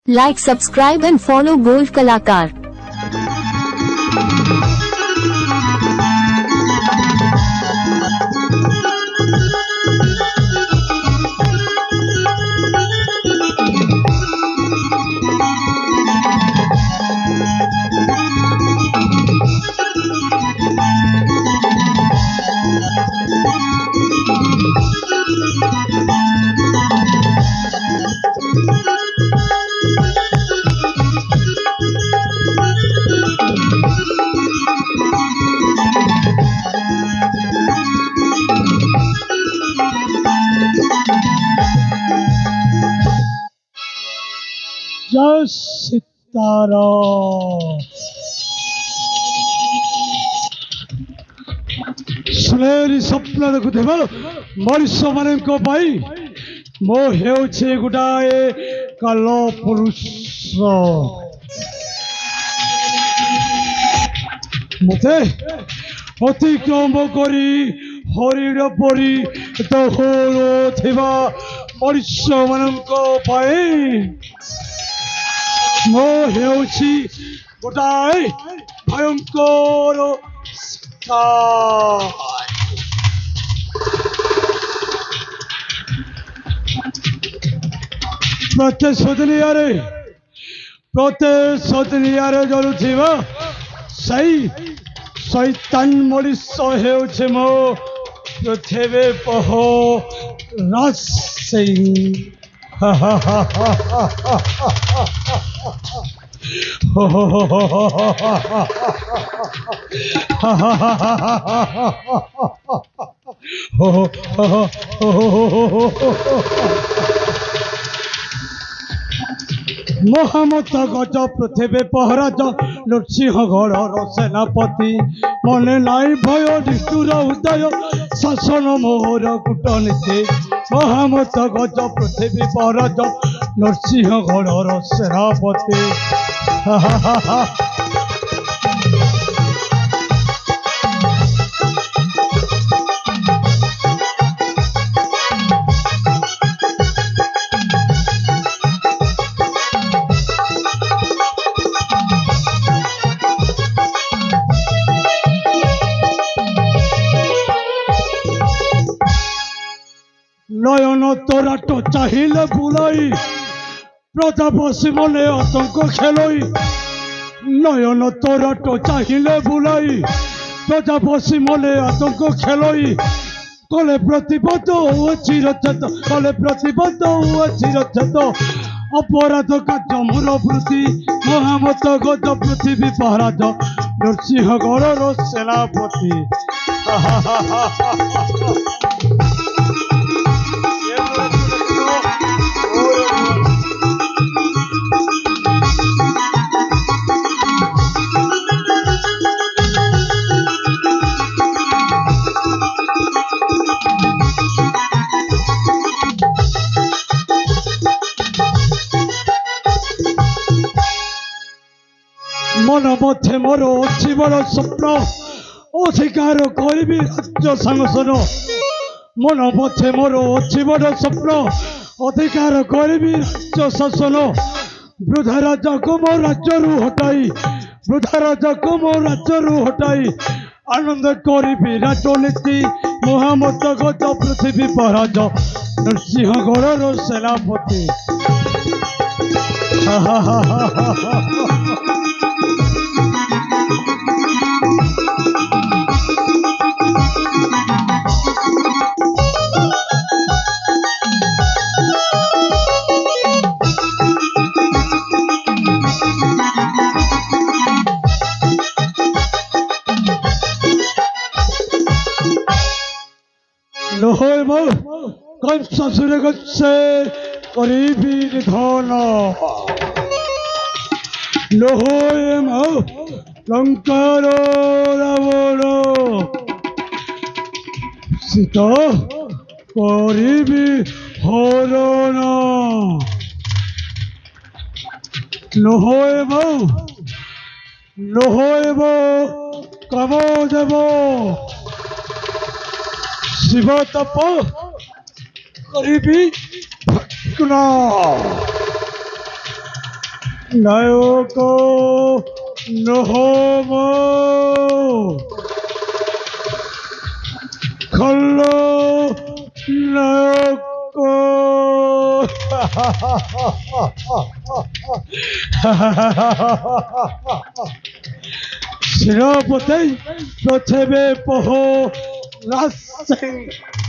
Like, subscribe and follow Gold Kalakar. जय सीताराम। सुनेरी स्वप्न देखुथिबा मनुष्य मानक पाई मो हेउछि गुटाए काल पुरुष मते अतिक्रम करी हरिण परी दहल थिबा मनुष्य मानक पाई मो हेउछि गोटाए भयंकर प्रत्येक जलुथिबा सही शैतान मनुष्य हेउछि मो पृथ्वी पह राशि महामत गज पृथ्वी पहराज नृसिंहगढ़ सेनापति मने नाई भय निष्ठुर उदय शासन मोहर कूटनीति महामत गज पृथ्वी पहराज नृसिंहगढ़ सेनापति नयन तोराट चाहिए बुलाई प्रजापति मने आतंक खेलई नयन तोराट चाहिए बुलाई प्रजापति मने आतंक खेलई कले प्रतिबद्ध चिरचेत कले प्रतिबद्ध चिरचेत अपराध कार्य मूल वृत्ति महामत गज पृथ्वी पहराज नृसिंहगढ़ सेनापति मन मध्य मोर अच्छी बड़ स्वप्न अधिकार करी राज्य शासन मन मध्य मोर अच्छी बड़ स्वप्न अधिकार करी राज्य शासन वृद्धा राजा को मो राज्य हटाई वृद्धा राजा को मो राज्य हटाई आनंद करी राजनीति महामत गज पृथ्वी पहराज नृसिंहगढ़ सेनापति ससुर से करीबी निधन लोहे लंकार रावण सीता करीबी हरण लोहेब कामदेव शिव तप करीबी নায়ক নহম খল্ল নায়ক সেনাপতি প্রথমে পহ রাজ সিং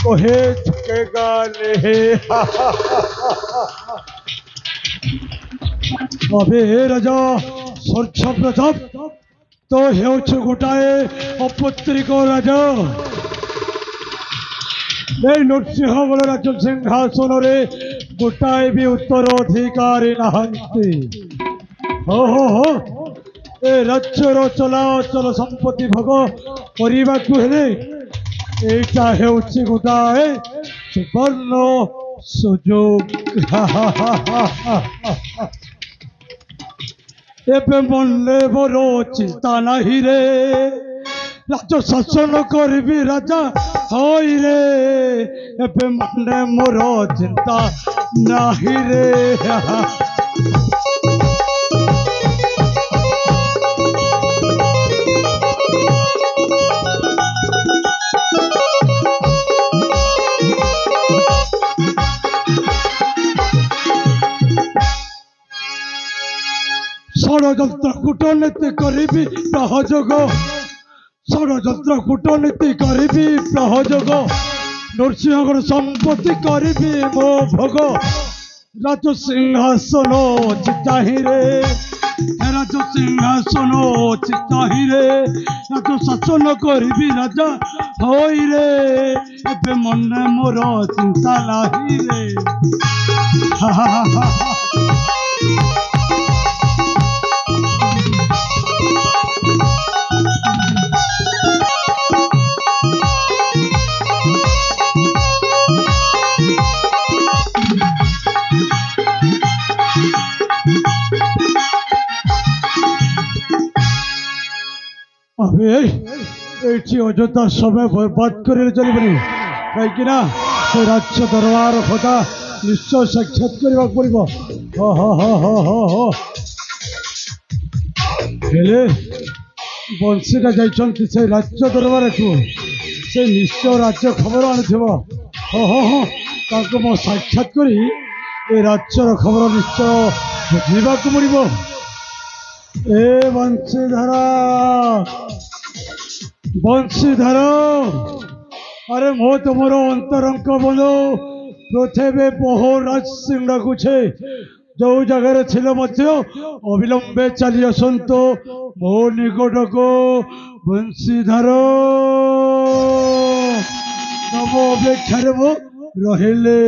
কহে ঝুঁকেগা নেহে अबे राजा स्वर्च प्रताप तो हेउछ गोटाए अपत्रिक राजा नृसिंहगढ़ राज्य सिंहासन गोटाए भी उत्तराधिकारी नहांती हो ए राज्यर चलाचल संपत्ति भोग करने को एटा हेउछ गोटाए सुवर्ण सुजोग एबे मनले बड़ चिंता नहीं रे राज्य शासन करी राजा हई रे एबे मनले मोर चिंता नहीं रे षड़यंत्र कूटनीति करी सहयोग षड़यंत्र कूटनीति करी सहयोग नृसिंहगढ़ संपत्ति करी मो भोग राज सिंहासन चिताही रे राज सिंहासन चिताही रे राज शासन करी राजा हई रे एबे मन मोर चिंता नहीं रे अଯଥା समय बर्बाद कर चलबनी कहीं से राज्य दरबार कथा निश्चय साक्षात करने पड़ो बंशीटा जाइए से राज्य दरबार को से निश्चय राज्य खबर आणुव मो साक्षात कर राज्यर खबर निश्चय बुझा पड़ो ए बंशीधर अरे मो तुमर अंतरंक बंधु प्रथमे पहो राज सिंह डाकुछे जो जगार अविलंबे चली आसतु मो निकट को बंशीधर तम अपेक्षा मो रहिले